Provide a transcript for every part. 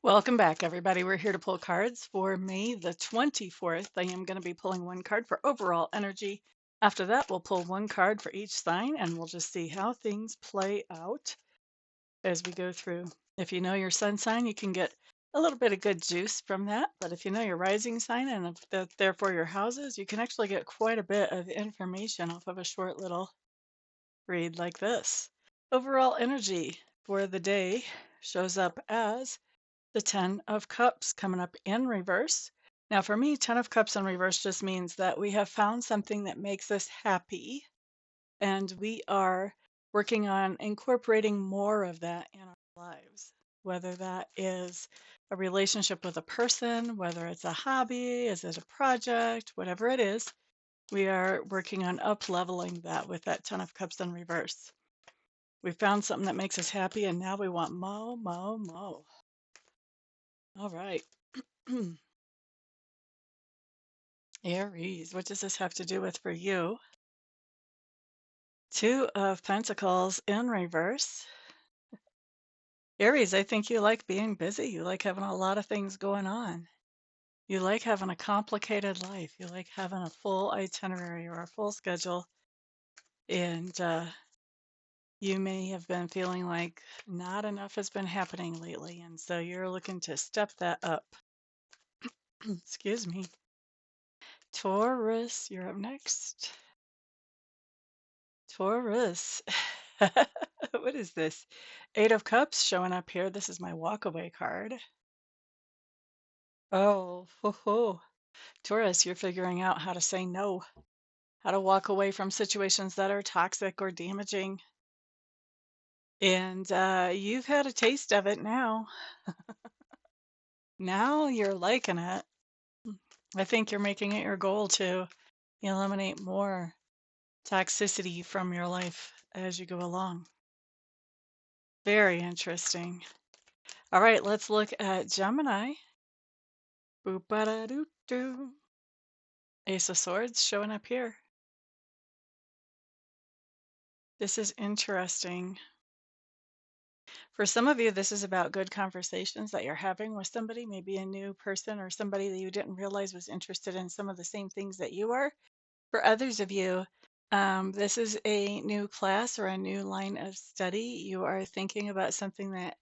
Welcome back, everybody. We're here to pull cards for May the 24th. I am going to be pulling one card for overall energy. After that, we'll pull one card for each sign and we'll just see how things play out as we go through. If you know your sun sign, you can get a little bit of good juice from that. But if you know your rising sign and therefore your houses, you can actually get quite a bit of information off of a short little read like this. Overall energy for the day shows up as the 10 of Cups coming up in reverse. Now, for me, 10 of Cups in reverse just means that we have found something that makes us happy, and we are working on incorporating more of that in our lives, whether that is a relationship with a person, whether it's a hobby, is it a project, whatever it is, we are working on up leveling that with that 10 of Cups in reverse. We found something that makes us happy, and now we want mo, mo, mo. All right. Aries, what does this have to do with for you? Two of Pentacles in reverse. Aries, I think you like being busy. You like having a lot of things going on. You like having a complicated life. You like having a full itinerary or a full schedule. And you may have been feeling like not enough has been happening lately. And so you're looking to step that up. Excuse me. Taurus, you're up next. Taurus. What is this? Eight of Cups showing up here. This is my walkaway card. Oh, ho, ho. Taurus, you're figuring out how to say no, how to walk away from situations that are toxic or damaging. And you've had a taste of it now. Now you're liking it. I think you're making it your goal to eliminate more toxicity from your life as you go along. Very interesting. All right, let's look at Gemini. Boop-ba-da-doo-doo. Ace of Swords showing up here. This is interesting. For some of you, this is about good conversations that you're having with somebody, maybe a new person or somebody that you didn't realize was interested in some of the same things that you are. For others of you, this is a new class or a new line of study. You are thinking about something that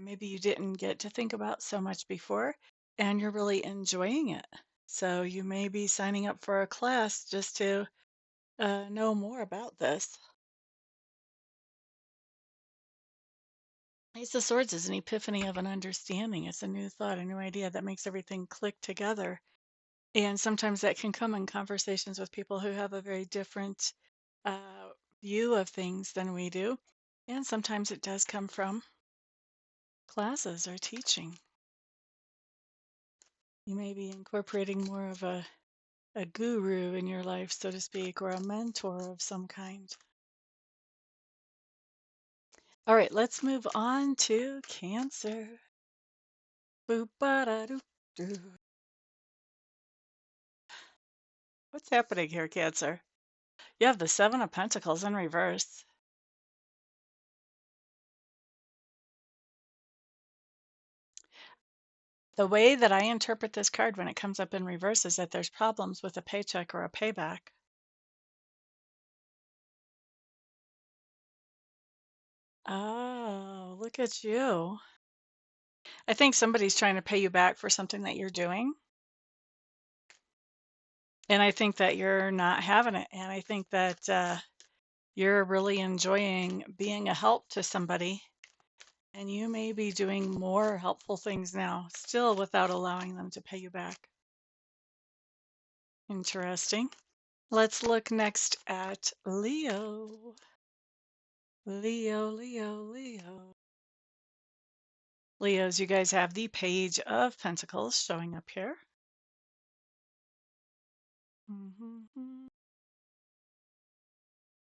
maybe you didn't get to think about so much before, and you're really enjoying it. So you may be signing up for a class just to know more about this. Ace of Swords is an epiphany of an understanding. It's a new thought, a new idea that makes everything click together. And sometimes that can come in conversations with people who have a very different view of things than we do. And sometimes it does come from classes or teaching. You may be incorporating more of a guru in your life, so to speak, or a mentor of some kind. All right, let's move on to Cancer. Boop-ba-da-doo-doo. What's happening here, Cancer? You have the Seven of Pentacles in reverse. The way that I interpret this card when it comes up in reverse is that there's problems with a paycheck or a payback. Oh, look at you. I think somebody's trying to pay you back for something that you're doing. And I think that you're not having it. And I think that you're really enjoying being a help to somebody. And you may be doing more helpful things now, still without allowing them to pay you back. Interesting. Let's look next at Leo. Leo, Leo, Leo. Leos, you guys have the Page of Pentacles showing up here.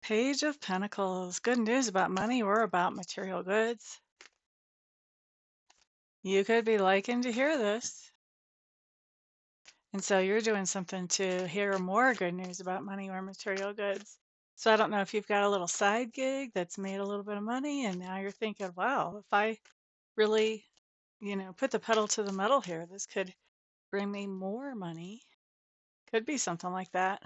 Page of Pentacles. Good news about money or about material goods. You could be liking to hear this. And so you're doing something to hear more good news about money or material goods. So I don't know if you've got a little side gig that's made a little bit of money and now you're thinking, wow, if I really, put the pedal to the metal here. This could bring me more money. Could be something like that.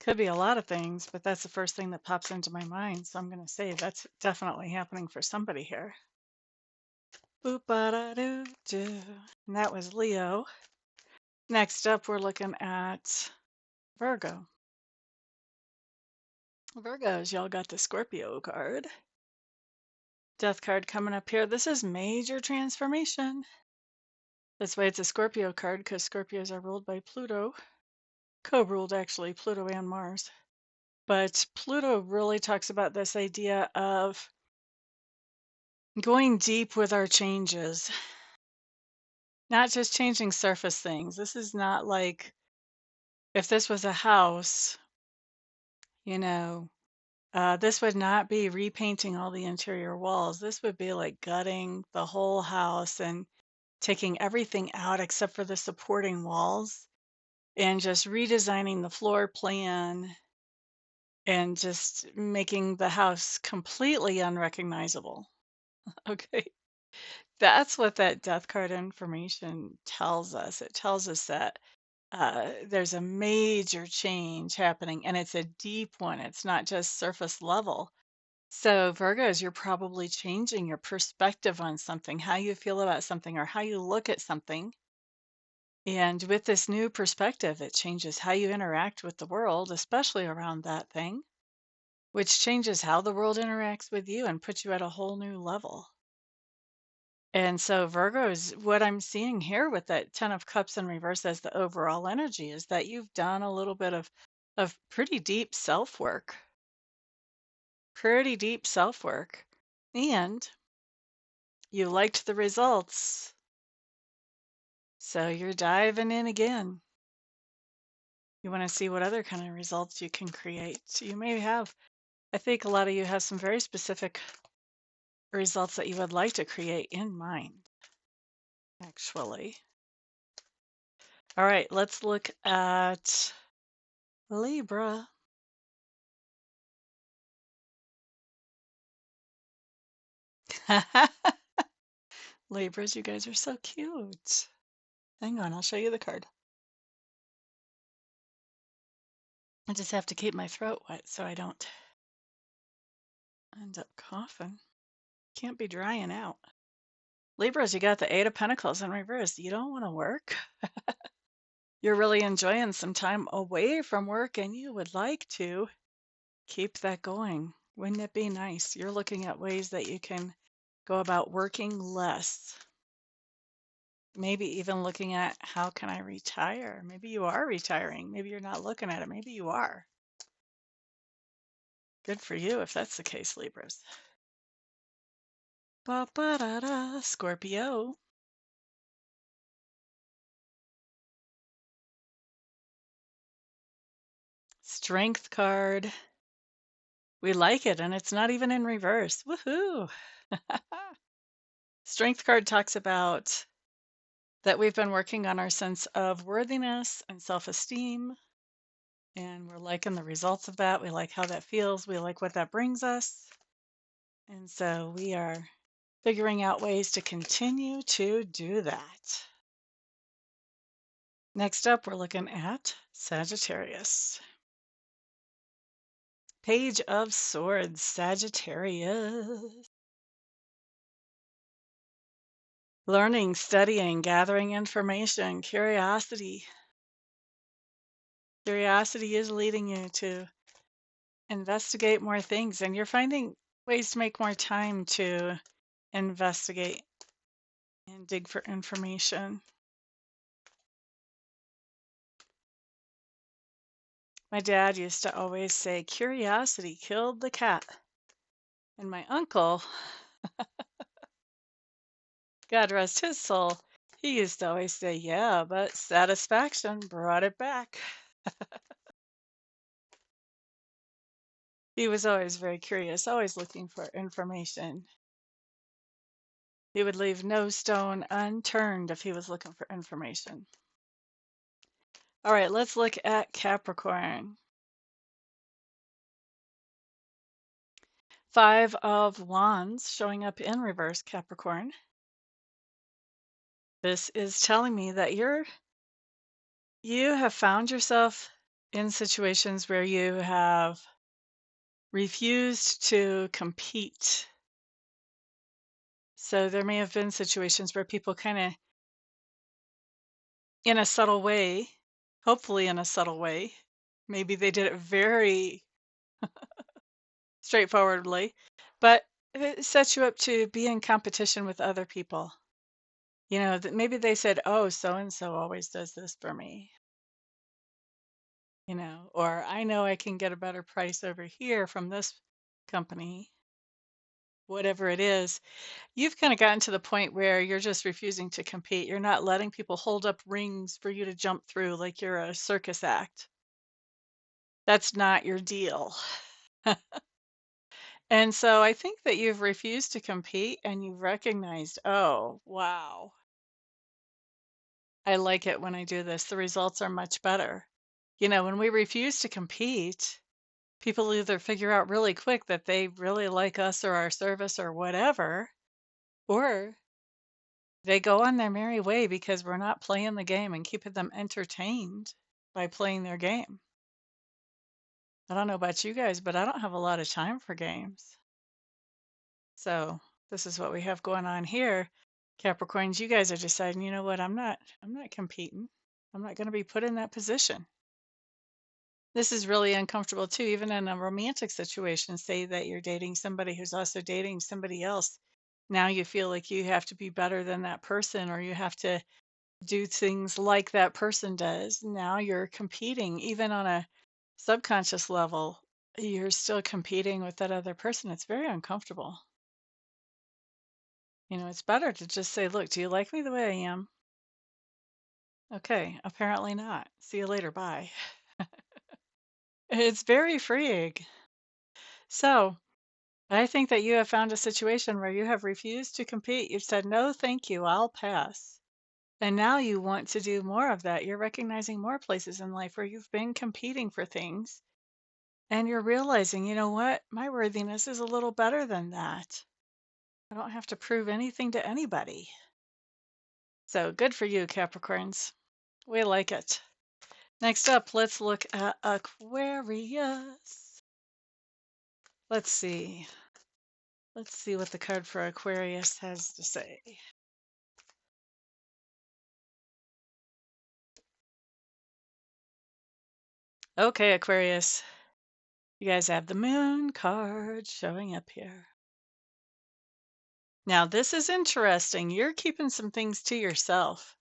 Could be a lot of things, but that's the first thing that pops into my mind. So I'm going to say that's definitely happening for somebody here. Boop ba da doo doo. And that was Leo. Next up, we're looking at Virgo. Virgos, y'all got the Scorpio card. Death card coming up here. This is major transformation. That's why it's a Scorpio card, because Scorpios are ruled by Pluto. Co-ruled, actually, Pluto and Mars. But Pluto really talks about this idea of going deep with our changes, not just changing surface things. This is not like if this was a house, you know, this would not be repainting all the interior walls. This would be like gutting the whole house and taking everything out except for the supporting walls and just redesigning the floor plan and just making the house completely unrecognizable. Okay. That's what that death card information tells us. It tells us that there's a major change happening and it's a deep one. It's not just surface level. So, Virgos, you're probably changing your perspective on something, how you feel about something, or how you look at something. And with this new perspective, it changes how you interact with the world, especially around that thing, which changes how the world interacts with you and puts you at a whole new level. And so, Virgos, what I'm seeing here with that Ten of Cups in reverse as the overall energy is that you've done a little bit of pretty deep self-work, and you liked the results. So you're diving in again. You want to see what other kind of results you can create. So you may have, I think a lot of you have some very specific results that you would like to create in mind, actually. All right, let's look at Libra. Libras, you guys are so cute. Hang on, I'll show you the card. I just have to keep my throat wet so I don't end up coughing. Can't be drying out. Libras, you got the Eight of Pentacles in reverse. You don't want to work. You're really enjoying some time away from work and you would like to keep that going. Wouldn't it be nice? You're looking at ways that you can go about working less. Maybe even looking at how can I retire? Maybe you are retiring. Maybe you're not looking at it. Maybe you are. Good for you if that's the case, Libras. Ba-ba-da-da, Scorpio. Strength card. We like it, and it's not even in reverse. Woohoo! Strength card talks about that we've been working on our sense of worthiness and self-esteem, and we're liking the results of that. We like how that feels. We like what that brings us. And so we are figuring out ways to continue to do that. Next up, we're looking at Sagittarius. Page of Swords, Sagittarius. Learning, studying, gathering information, curiosity. Curiosity is leading you to investigate more things, and you're finding ways to make more time to investigate and dig for information. My dad used to always say, curiosity killed the cat. And my uncle, God rest his soul, he used to always say, yeah, but satisfaction brought it back. He was always very curious, always looking for information. He would leave no stone unturned if he was looking for information. All right, let's look at Capricorn. Five of Wands showing up in reverse, Capricorn. This is telling me that you have found yourself in situations where you have refused to compete. So there may have been situations where people kind of, in a subtle way, hopefully in a subtle way, maybe they did it very straightforwardly, but it sets you up to be in competition with other people. You know, that maybe they said, "Oh, so and so always does this for me," or "I know I can get a better price over here from this company," whatever it is. You've kind of gotten to the point where you're just refusing to compete. You're not letting people hold up rings for you to jump through like you're a circus act. That's not your deal. And so I think that you've refused to compete and you've recognized, oh, wow, I like it when I do this. The results are much better. When we refuse to compete, people either figure out really quick that they really like us or our service or whatever, or they go on their merry way because we're not playing the game and keeping them entertained by playing their game. I don't know about you guys, but I don't have a lot of time for games. So this is what we have going on here. Capricorns, you guys are deciding, you know what, I'm not competing. I'm not going to be put in that position. This is really uncomfortable too, even in a romantic situation. Say that you're dating somebody who's also dating somebody else. Now you feel like you have to be better than that person, or you have to do things like that person does. Now you're competing, even on a subconscious level. You're still competing with that other person. It's very uncomfortable. It's better to just say, look, do you like me the way I am? Okay, apparently not. See you later. Bye. It's very freeing. So, I think that you have found a situation where you have refused to compete. You've said, no, thank you, I'll pass. And now you want to do more of that. You're recognizing more places in life where you've been competing for things. And you're realizing, you know what? My worthiness is a little better than that. I don't have to prove anything to anybody. So good for you, Capricorns. We like it. Next up, let's look at Aquarius. Let's see. Let's see what the card for Aquarius has to say. Okay, Aquarius. You guys have the moon card showing up here. Now, this is interesting. You're keeping some things to yourself.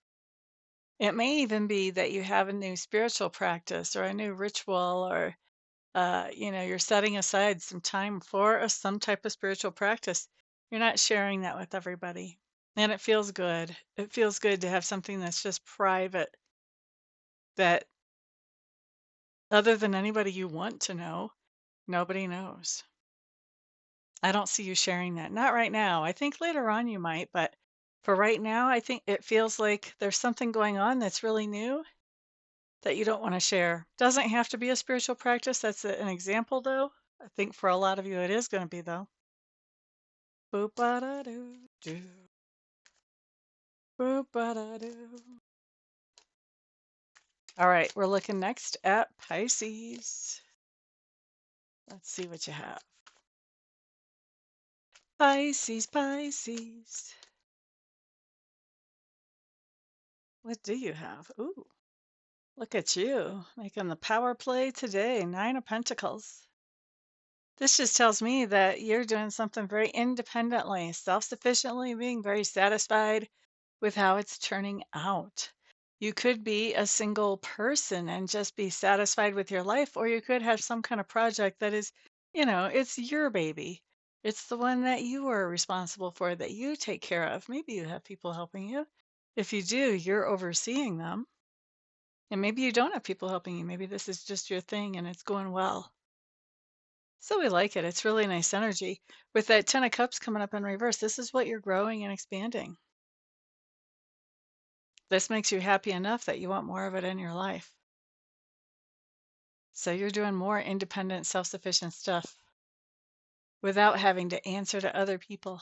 It may even be that you have a new spiritual practice or a new ritual, or, you're setting aside some time for some type of spiritual practice. You're not sharing that with everybody. And it feels good. It feels good to have something that's just private, that other than anybody you want to know, nobody knows. I don't see you sharing that. Not right now. I think later on you might, but for right now, I think it feels like there's something going on that's really new that you don't want to share. Doesn't have to be a spiritual practice. That's an example, though. I think for a lot of you, it is going to be, though. Boop-ba-da-doo-doo. Boop-ba-da-doo. All right, we're looking next at Pisces. Let's see what you have. Pisces, Pisces. What do you have? Ooh, look at you making the power play today. 9 of Pentacles. This just tells me that you're doing something very independently, self-sufficiently, being very satisfied with how it's turning out. You could be a single person and just be satisfied with your life, or you could have some kind of project that is, it's your baby. It's the one that you are responsible for, that you take care of. Maybe you have people helping you. If you do, you're overseeing them. And maybe you don't have people helping you. Maybe this is just your thing and it's going well. So we like it. It's really nice energy. With that 10 of Cups coming up in reverse, this is what you're growing and expanding. This makes you happy enough that you want more of it in your life. So you're doing more independent, self-sufficient stuff without having to answer to other people.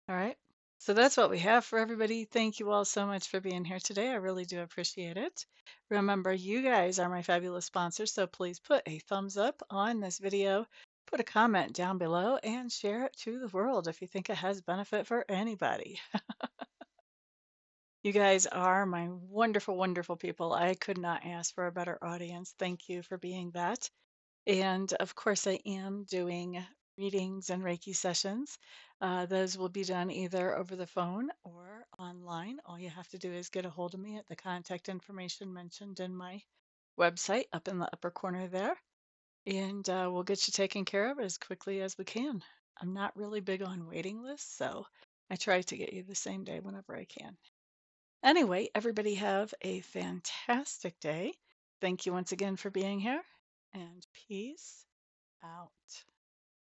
All right. So that's what we have for everybody. Thank you all so much for being here today. I really do appreciate it. Remember, you guys are my fabulous sponsors, so please put a thumbs up on this video, put a comment down below, and share it to the world if you think it has benefit for anybody. You guys are my wonderful, wonderful people. I could not ask for a better audience. Thank you for being that. And of course, I am doing readings and Reiki sessions. Those will be done either over the phone or online. All you have to do is get a hold of me at the contact information mentioned in my website up in the upper corner there. And we'll get you taken care of as quickly as we can. I'm not really big on waiting lists, so I try to get you the same day whenever I can. Anyway, everybody have a fantastic day. Thank you once again for being here, and peace out.